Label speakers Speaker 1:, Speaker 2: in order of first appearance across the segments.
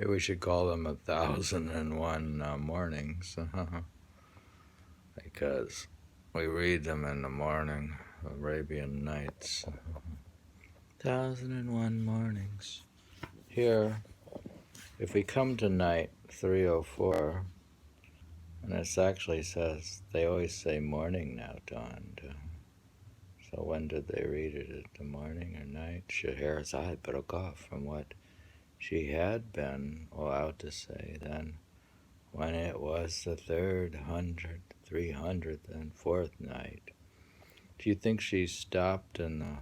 Speaker 1: Maybe we should call them 1001 mornings, because we read them in the morning. Arabian Nights, 1001 mornings. Here, if we come to night 304, and it actually says, they always say morning now dawned. So when did they read it? At the morning or night? Scheherazade broke off from what she had been allowed to say then, when it was the 304th night. Do you think she stopped and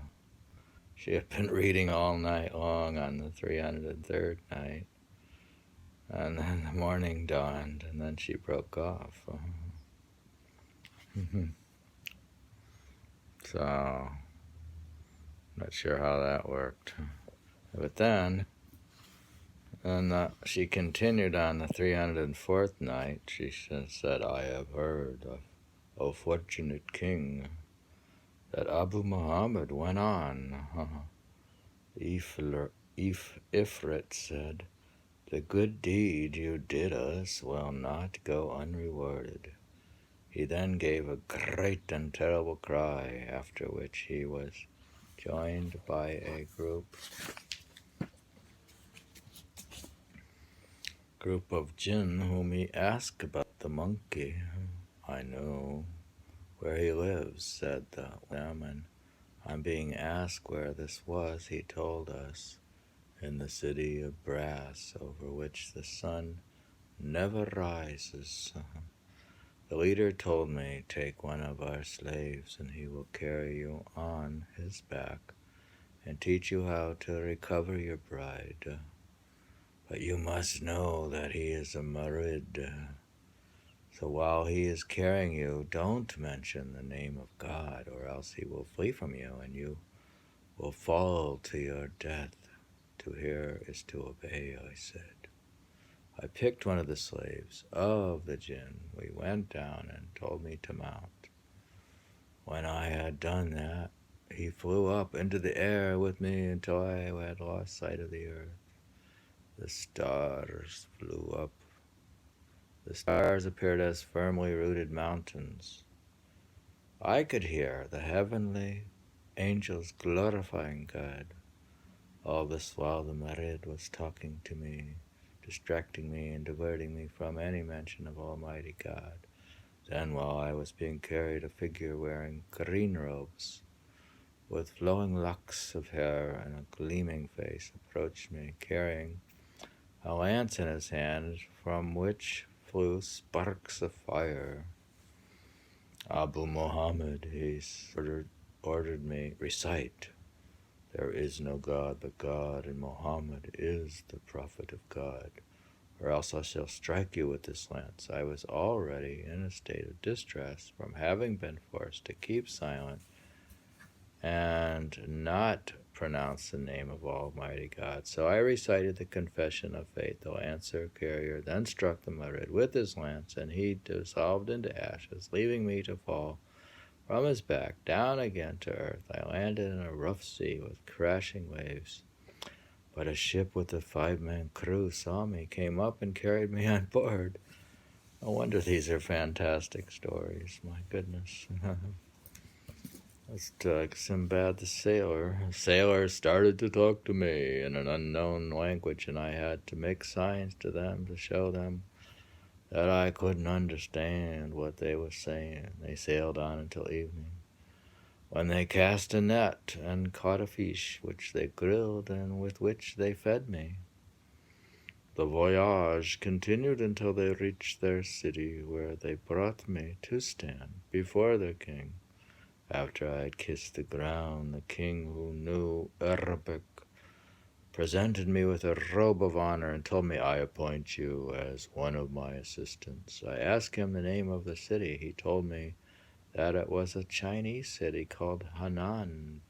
Speaker 1: she had been reading all night long on the 303rd night, and then the morning dawned, and then she broke off? So, not sure how that worked. But then, and she continued on the 304th night. She said, I have heard, O fortunate king, that Abu Muhammad went on. Ifrit said, the good deed you did us will not go unrewarded. He then gave a great and terrible cry, after which he was joined by a group of jinn whom he asked about the monkey. I know where he lives, said the woman. On being asked where this was, he told us, in the city of brass, over which the sun never rises. The leader told me, take one of our slaves, and he will carry you on his back and teach you how to recover your bride. But you must know that he is a murid. So while he is carrying you, don't mention the name of God, or else he will flee from you, and you will fall to your death. To hear is to obey, I said. I picked one of the slaves of the jinn. We went down and told me to mount. When I had done that, he flew up into the air with me until I had lost sight of the earth. The stars flew up. The stars appeared as firmly rooted mountains. I could hear the heavenly angels glorifying God. All this while the Marid was talking to me, distracting me and diverting me from any mention of Almighty God. Then, while I was being carried, a figure wearing green robes, with flowing locks of hair and a gleaming face, approached me, carrying a lance in his hand, from which flew sparks of fire. Abu Muhammad, he ordered me, recite, there is no God but God, and Muhammad is the prophet of God, or else I shall strike you with this lance. I was already in a state of distress from having been forced to keep silent and not pronounce the name of Almighty God. So I recited the confession of faith. The lancer carrier then struck the Murid with his lance, and he dissolved into ashes, leaving me to fall from his back down again to earth. I landed in a rough sea with crashing waves. But a ship with a 5-man crew saw me, came up, and carried me on board. No wonder these are fantastic stories. My goodness. It's like Sinbad the sailor. A sailor started to talk to me in an unknown language, and I had to make signs to them to show them that I couldn't understand what they were saying. They sailed on until evening, when they cast a net and caught a fish, which they grilled and with which they fed me. The voyage continued until they reached their city, where they brought me to stand before their king. After I had kissed the ground, the king, who knew Arabic, presented me with a robe of honor and told me, I appoint you as one of my assistants. I asked him the name of the city. He told me that it was a Chinese city called Nand.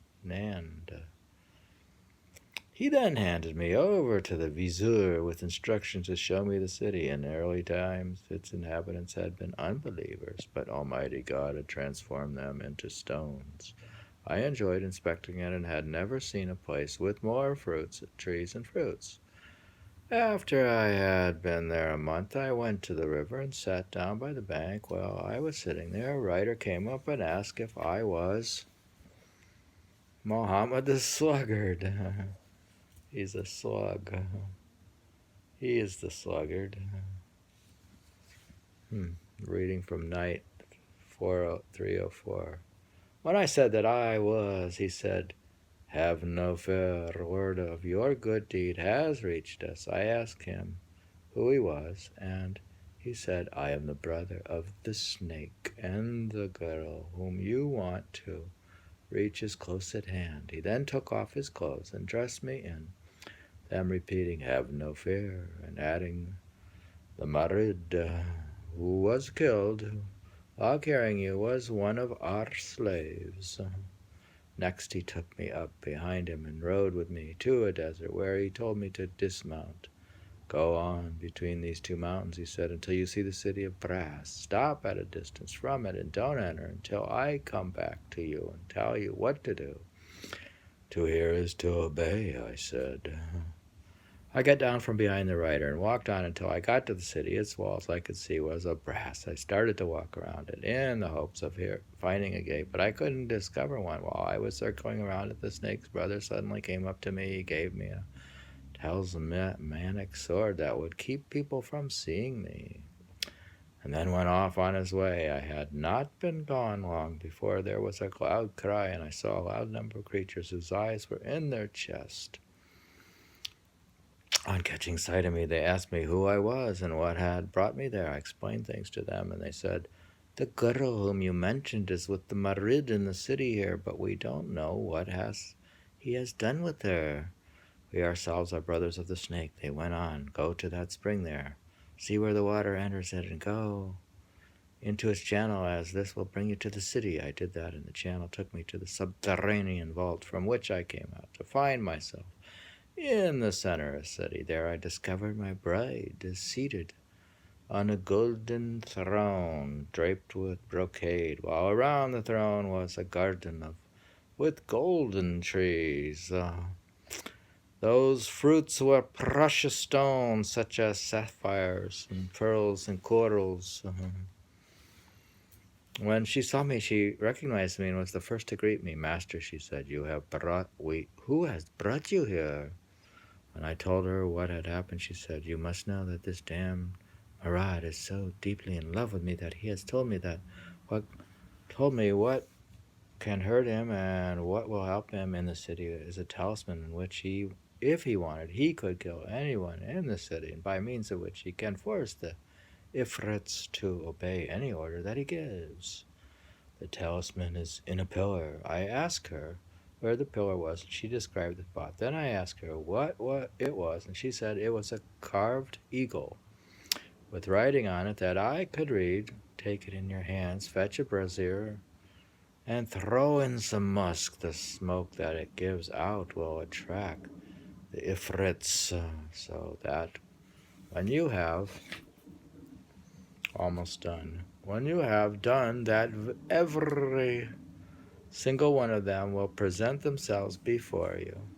Speaker 1: He then handed me over to the vizier with instructions to show me the city. In early times, its inhabitants had been unbelievers, but Almighty God had transformed them into stones. I enjoyed inspecting it and had never seen a place with more fruits, trees, and fruits. After I had been there a month, I went to the river and sat down by the bank. While I was sitting there, a writer came up and asked if I was Muhammed the Sluggard. He's a slug. He is the sluggard. Reading from Night 304. When I said that I was, he said, "Have no fear, word of your good deed has reached us." I asked him who he was, and he said, "I am the brother of the snake, and the girl whom you want to reach is close at hand." He then took off his clothes and dressed me in them, repeating, "Have no fear," and adding, "The Marid who was killed while carrying you was one of our slaves." Next he took me up behind him and rode with me to a desert where he told me to dismount. "Go on between these two mountains," he said, "until you see the city of brass. Stop at a distance from it and don't enter until I come back to you and tell you what to do." "To hear is to obey," I said. I got down from behind the rider and walked on until I got to the city. Its walls, I could see, was of brass. I started to walk around it in the hopes of finding a gate, but I couldn't discover one. While I was circling around it, the snake's brother suddenly came up to me. He gave me a talismanic sword that would keep people from seeing me, and then went off on his way. I had not been gone long before there was a loud cry, and I saw a loud number of creatures whose eyes were in their chest. On catching sight of me, they asked me who I was and what had brought me there. I explained things to them, and they said, "The girl whom you mentioned is with the Marid in the city here, but we don't know what he has done with her. We ourselves are brothers of the snake." They went on, "Go to that spring there. See where the water enters it, and go into its channel, as this will bring you to the city." I did that, and the channel took me to the subterranean vault from which I came out to find myself in the center of the city. There I discovered my bride seated on a golden throne draped with brocade, while around the throne was a garden with golden trees. Those fruits were precious stones, such as sapphires and pearls and corals. When she saw me, she recognized me and was the first to greet me. "Master," she said, "who has brought you here?" When I told her what had happened, she said, "You must know that this damned Murad is so deeply in love with me that he has told me what can hurt him and what will help him in the city is a talisman in which if he wanted, he could kill anyone in the city, and by means of which he can force the Ifrits to obey any order that he gives. The talisman is in a pillar." I asked her where the pillar was, and she described the spot. Then I asked her what it was, and she said it was a carved eagle with writing on it that I could read. "Take it in your hands, fetch a brazier, and throw in some musk. The smoke that it gives out will attract the Ifrits, so that when you have done that, every single one of them will present themselves before you.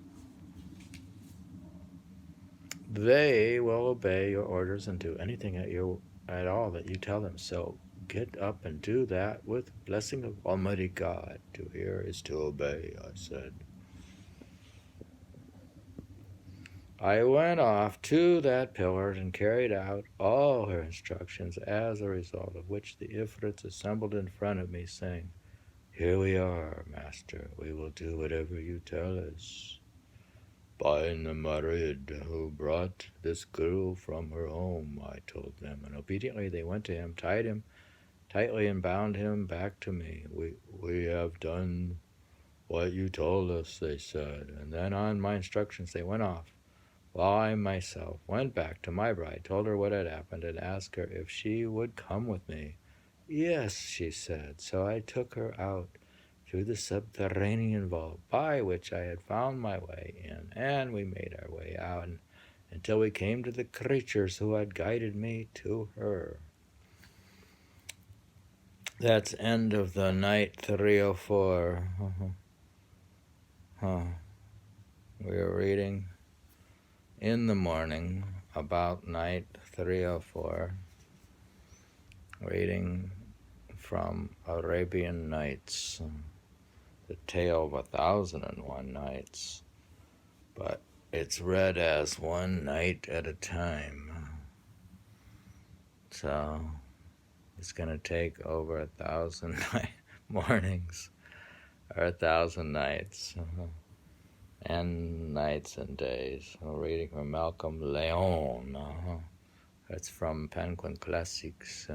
Speaker 1: They will obey your orders and do anything at all that you tell them. So get up and do that with the blessing of Almighty God. To hear is to obey," I said. I went off to that pillar and carried out all her instructions, as a result of which the Ifrits assembled in front of me, saying, "Here we are, Master. We will do whatever you tell us." "Bind the Marid who brought this girl from her home," I told them, and obediently they went to him, tied him tightly, and bound him back to me. We have done what you told us," they said, and then on my instructions they went off, while I myself went back to my bride, told her what had happened, and asked her if she would come with me. "Yes," she said. So I took her out through the subterranean vault by which I had found my way in, and we made our way out until we came to the creatures who had guided me to her. That's end of the night 304. We are reading in the morning. about night 304, reading from Arabian Nights, the tale of 1001 nights, but it's read as one night at a time. So it's going to take over 1,000 mornings or 1,000 nights and nights and days. We're reading from Malcolm Leon. That's from Penguin Classics.